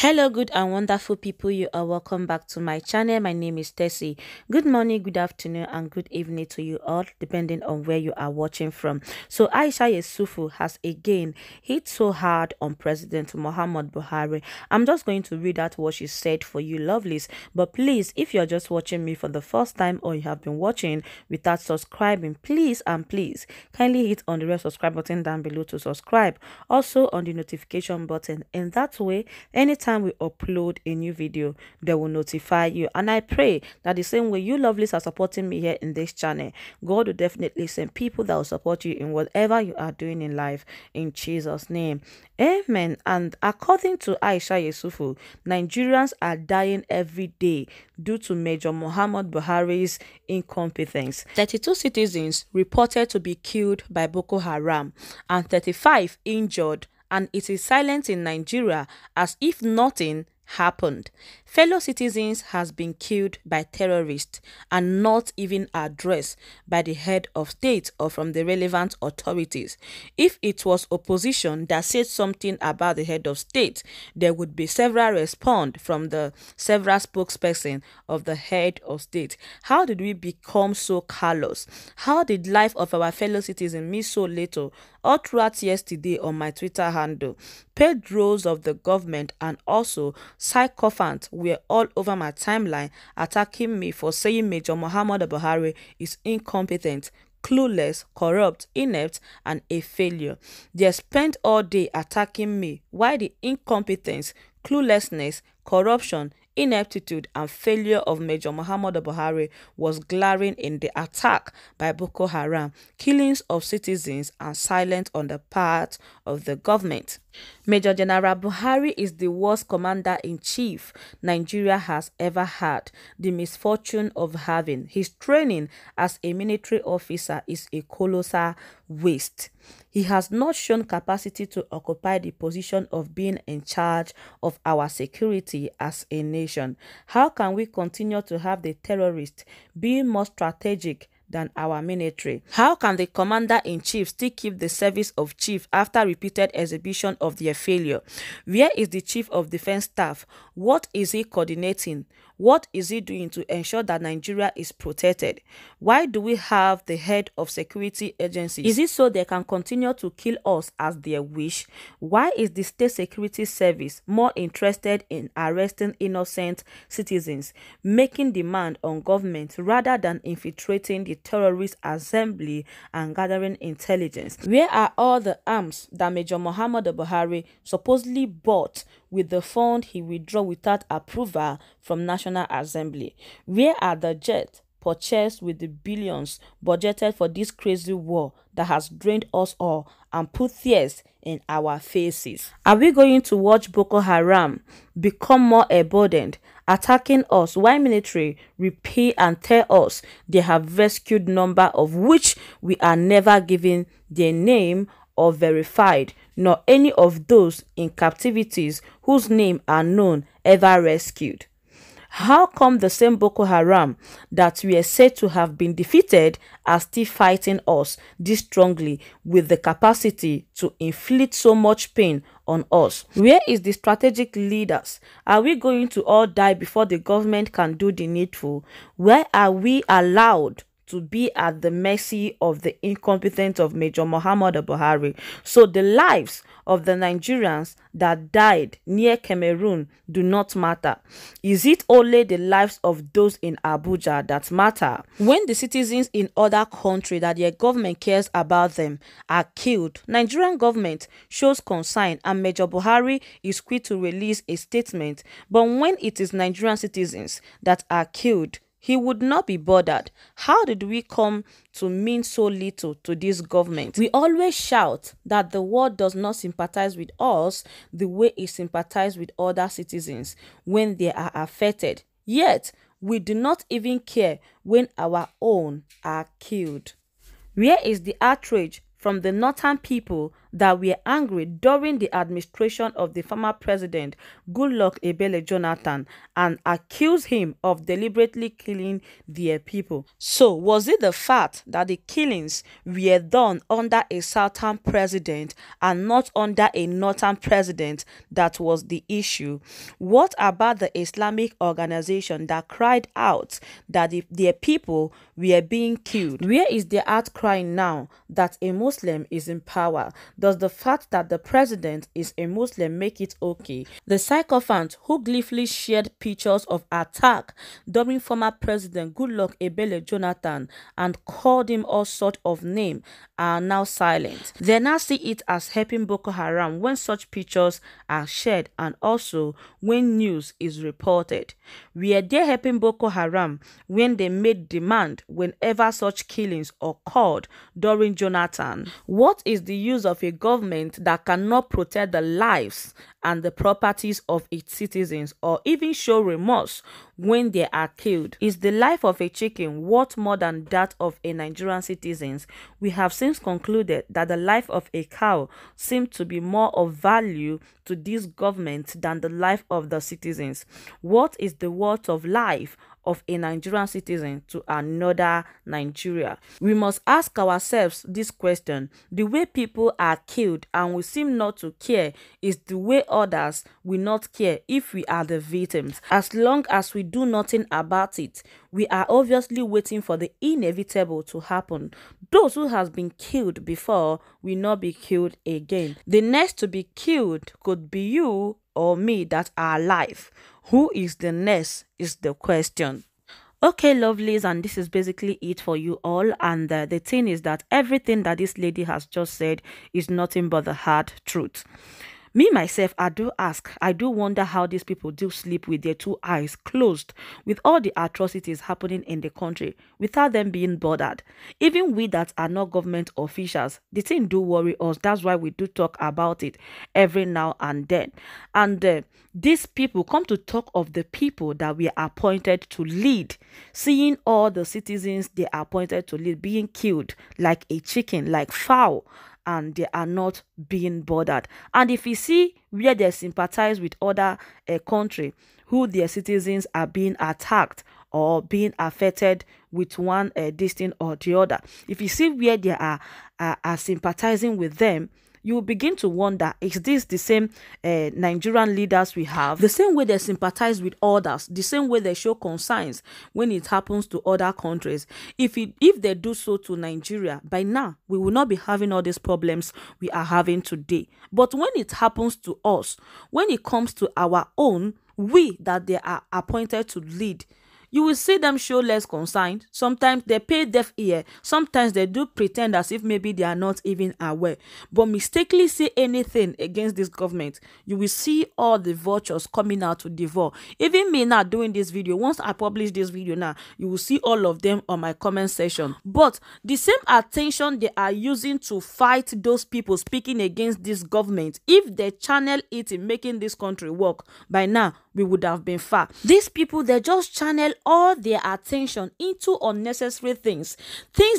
Hello, good and wonderful people. You are welcome back to my channel. My name is Tessie. Good morning, good afternoon, and good evening to you all, depending on where you are watching from. So, AISHA YESUFU has again hit so hard on President Muhammad Buhari. I'm just going to read out what she said for you, lovelies. But please, if you're just watching me for the first time or you have been watching without subscribing, please and please kindly hit on the red subscribe button down below to subscribe. Also on the notification button. In that way, anytime we upload a new video, they will notify you. And I pray that the same way you lovelies are supporting me here in this channel, God will definitely send people that will support you in whatever you are doing in life, in Jesus' name. Amen. And according to AISHA YESUFU, Nigerians are dying every day due to Major Muhammad Buhari's incompetence. 32 citizens reported to be killed by Boko Haram and 35 injured, and it is silent in Nigeria as if nothing happened. Fellow citizens has been killed by terrorists and not even addressed by the head of state or from the relevant authorities. If it was opposition that said something about the head of state, there would be several response from the several spokesperson of the head of state. How did we become so callous? How did life of our fellow citizens mean so little? All throughout yesterday on my Twitter handle, paid roles of the government and also sycophants were all over my timeline attacking me for saying Major Muhammad Buhari is incompetent, clueless, corrupt, inept, and a failure. They spent all day attacking me while the incompetence, cluelessness, corruption, ineptitude and failure of Major Muhammad Buhari was glaring in the attack by Boko Haram, killings of citizens, and silence on the part of the government. Major General Buhari is the worst commander-in-chief Nigeria has ever had. The misfortune of having his training as a military officer is a colossal waste. He has not shown capacity to occupy the position of being in charge of our security as a nation. How can we continue to have the terrorists being more strategic than our military? How can the commander-in-chief still keep the service of chief after repeated exhibition of their failure? Where is the chief of defense staff? What is he coordinating? What is he doing to ensure that Nigeria is protected? Why do we have the head of security agencies? Is it so they can continue to kill us as their wish? Why is the state security service more interested in arresting innocent citizens, making demand on government rather than infiltrating the terrorist assembly and gathering intelligence? Where are all the arms that Major Muhammad Buhari supposedly bought with the fund he withdrew without approval from National Assembly? Where are the jets purchased with the billions budgeted for this crazy war that has drained us all and put tears in our faces? Are we going to watch Boko Haram become more emboldened, attacking us while military repay and tell us they have rescued number of which we are never given their name or verified, nor any of those in captivities whose name are known ever rescued? How come the same Boko Haram that we are said to have been defeated are still fighting us this strongly with the capacity to inflict so much pain on us? Where is the strategic leaders? Are we going to all die before the government can do the needful? Where are we allowed to be at the mercy of the incompetence of Major Muhammad Buhari? So the lives of the Nigerians that died near Cameroon do not matter. Is it only the lives of those in Abuja that matter? When the citizens in other countries that their government cares about them are killed, Nigerian government shows concern and Major Buhari is quick to release a statement. But when it is Nigerian citizens that are killed, he would not be bothered. How did we come to mean so little to this government? We always shout that the world does not sympathize with us the way it sympathizes with other citizens when they are affected. Yet, we do not even care when our own are killed. Where is the outrage from the northern people that were angry during the administration of the former president Goodluck Ebele Jonathan and accused him of deliberately killing their people. So, was it the fact that the killings were done under a southern president and not under a northern president that was the issue? What about the Islamic organization that cried out that their people were being killed? Where is the outcry now that a Muslim is in power? Does the fact that the president is a Muslim make it okay? The sycophant who gleefully shared pictures of attack during former President Goodluck Ebele Jonathan and called him all sorts of names are now silent. They now see it as helping Boko Haram when such pictures are shared and also when news is reported. Were they helping Boko Haram when they made demand whenever such killings occurred during Jonathan? What is the use of a government that cannot protect the lives and the properties of its citizens or even show remorse when they are killed? Is the life of a chicken worth more than that of a Nigerian citizen? We have since concluded that the life of a cow seems to be more of value to this government than the life of the citizens. What is the worth of life of a Nigerian citizen to another Nigeria? We must ask ourselves this question. The way people are killed and we seem not to care is the way others will not care if we are the victims. As long as we do nothing about it, we are obviously waiting for the inevitable to happen. Those who have been killed before will not be killed again. The next to be killed could be you or me that are alive. Who is the next is the question. Okay, lovelies, and this is basically it for you all. And the thing is that everything that this lady has just said is nothing but the hard truth. Me, myself, I do wonder how these people do sleep with their two eyes closed with all the atrocities happening in the country without them being bothered. Even we that are not government officials, the thing do worry us. That's why we do talk about it every now and then. And these people come to talk of the people that we are appointed to lead, seeing all the citizens they are appointed to lead being killed like a chicken, like fowl, and they are not being bothered. And if you see where they sympathize with other country who their citizens are being attacked or being affected with one this thing or the other, if you see where they are sympathizing with them, you will begin to wonder, is this the same Nigerian leaders we have? The same way they sympathize with others, the same way they show concerns when it happens to other countries. If they do so to Nigeria, by now, we will not be having all these problems we are having today. But when it happens to us, when it comes to our own, we that they are appointed to lead, you will see them show less concern. Sometimes they pay deaf ear. Sometimes they do pretend as if maybe they are not even aware. But mistakenly say anything against this government, you will see all the vultures coming out to devour. Even me now doing this video, once I publish this video now, you will see all of them on my comment section. But the same attention they are using to fight those people speaking against this government, if they channel it in making this country work, by now we would have been far. These people, they just channel all their attention into unnecessary things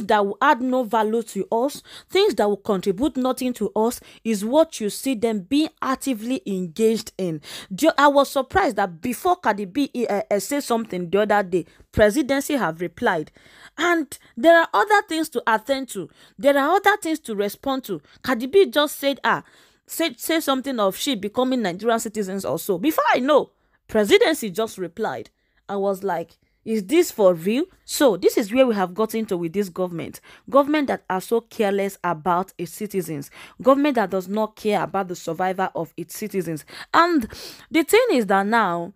that will add no value to us, things that will contribute nothing to us, is what you see them being actively engaged in. I was surprised that before Cardi B said something the other day, presidency have replied. And there are other things to attend to. There are other things to respond to. Cardi B just said, say something of she becoming Nigerian citizens or so. Before I know, presidency just replied. I was like, is this for real? So this is where we have gotten to with this government that are so careless about its citizens, government that does not care about the survival of its citizens. And the thing is that now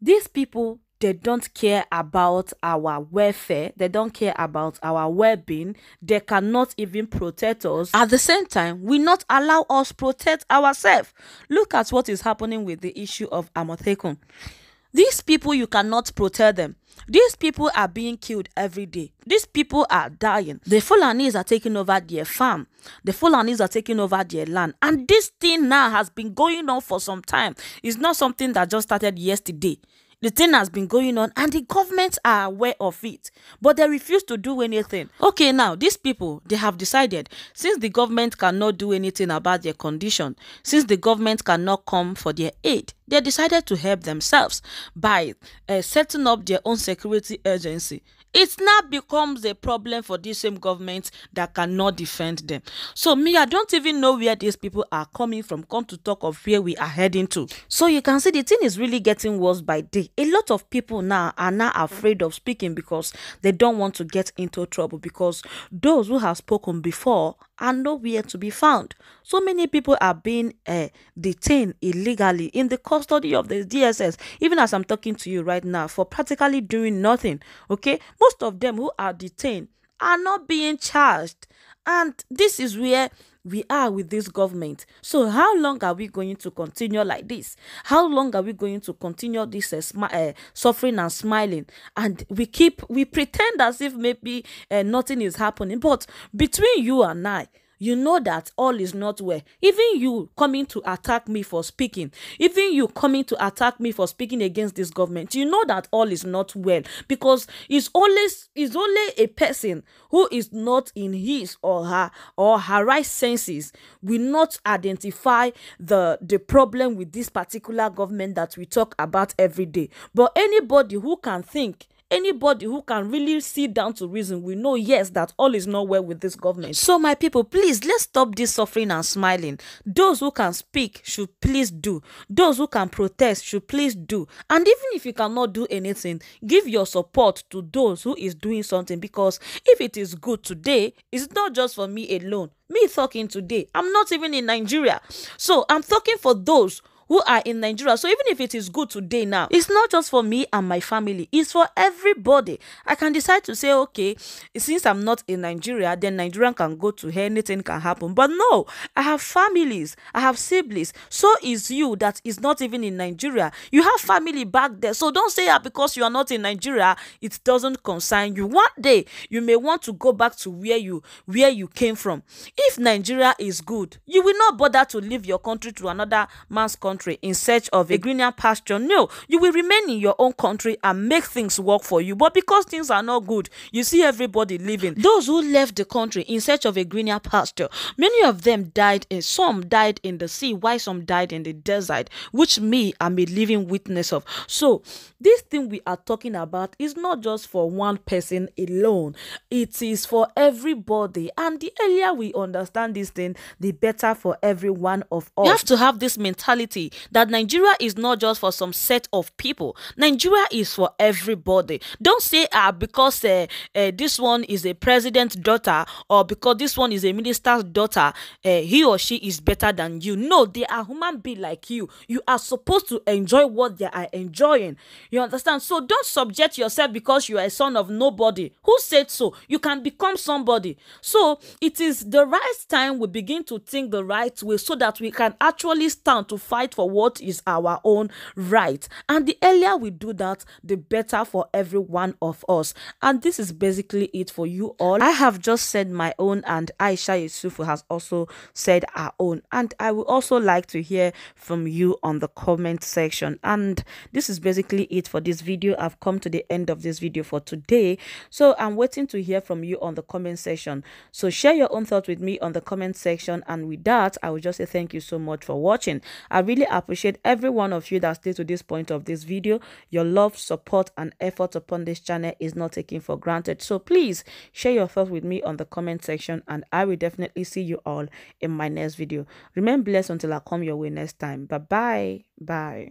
these people, they don't care about our welfare. They don't care about our well-being. They cannot even protect us. At the same time, we not allow us protect ourselves. Look at what is happening with the issue of Amotekun. These people, you cannot protect them. These people are being killed every day. These people are dying. The Fulanis are taking over their farm. The Fulanis are taking over their land. And this thing now has been going on for some time. It's not something that just started yesterday. The thing has been going on and the government are aware of it, but they refuse to do anything. Okay, now these people, they have decided, since the government cannot do anything about their condition, since the government cannot come for their aid, they decided to help themselves by setting up their own security agency. It now becomes a problem for this same government that cannot defend them. So me, I don't even know where these people are coming from, come to talk of where we are heading to. So you can see the thing is really getting worse by day. A lot of people now are now afraid of speaking because they don't want to get into trouble, because those who have spoken before are nowhere to be found. So many people are being detained illegally in the custody of the DSS, even as I'm talking to you right now, for practically doing nothing. Okay, most of them who are detained are not being charged, and this is where we are with this government. So how long are we going to continue like this? How long are we going to continue this suffering and smiling, and we pretend as if maybe nothing is happening? But between you and I, you know that all is not well. Even you coming to attack me for speaking, even you coming to attack me for speaking against this government, you know that all is not well, because it's only a person who is not in his or her right senses will not identify the problem with this particular government that we talk about every day. But anybody who can think, anybody who can really sit down to reason, we know, yes, that all is not well with this government. So my people, please, let's stop this suffering and smiling. Those who can speak should please do. Those who can protest should please do. And even if you cannot do anything, give your support to those who is doing something, because if it is good today, it's not just for me alone. Me talking today, I'm not even in Nigeria. So I'm talking for those who are in Nigeria. So even if it is good today now, it's not just for me and my family, it's for everybody. I can decide to say, okay, since I'm not in Nigeria, then Nigerian can go to hell, anything can happen. But no, I have families, I have siblings. So is you that is not even in Nigeria. You have family back there. So don't say that because you are not in Nigeria, it doesn't concern you. One day, you may want to go back to where you came from. If Nigeria is good, you will not bother to leave your country to another man's country in search of a greener pasture. No, you will remain in your own country and make things work for you. But because things are not good, you see everybody leaving. Those who left the country in search of a greener pasture, many of them died, some died in the sea, while some died in the desert, which me, I'm a living witness of. So this thing we are talking about is not just for one person alone, it is for everybody. And the earlier we understand this thing, the better for every one of us. You have to have this mentality that Nigeria is not just for some set of people. Nigeria is for everybody. Don't say because this one is a president's daughter, or because this one is a minister's daughter, he or she is better than you. No, they are human beings like you. You are supposed to enjoy what they are enjoying. You understand? So don't subject yourself because you are a son of nobody. Who said so? You can become somebody. So it is the right time we begin to think the right way, so that we can actually stand to fight for what is our own right. And the earlier we do that, the better for every one of us. And this is basically it for you all. I have just said my own, and AISHA YESUFU has also said her own. And I would also like to hear from you on the comment section. And this is basically it for this video. I've come to the end of this video for today. So I'm waiting to hear from you on the comment section. So share your own thoughts with me on the comment section. And with that, I will just say thank you so much for watching. I really appreciate every one of you that stayed to this point of this video. Your love, support, and effort upon this channel is not taken for granted. So please share your thoughts with me on the comment section, and I will definitely see you all in my next video. Remain blessed until I come your way next time. Bye bye.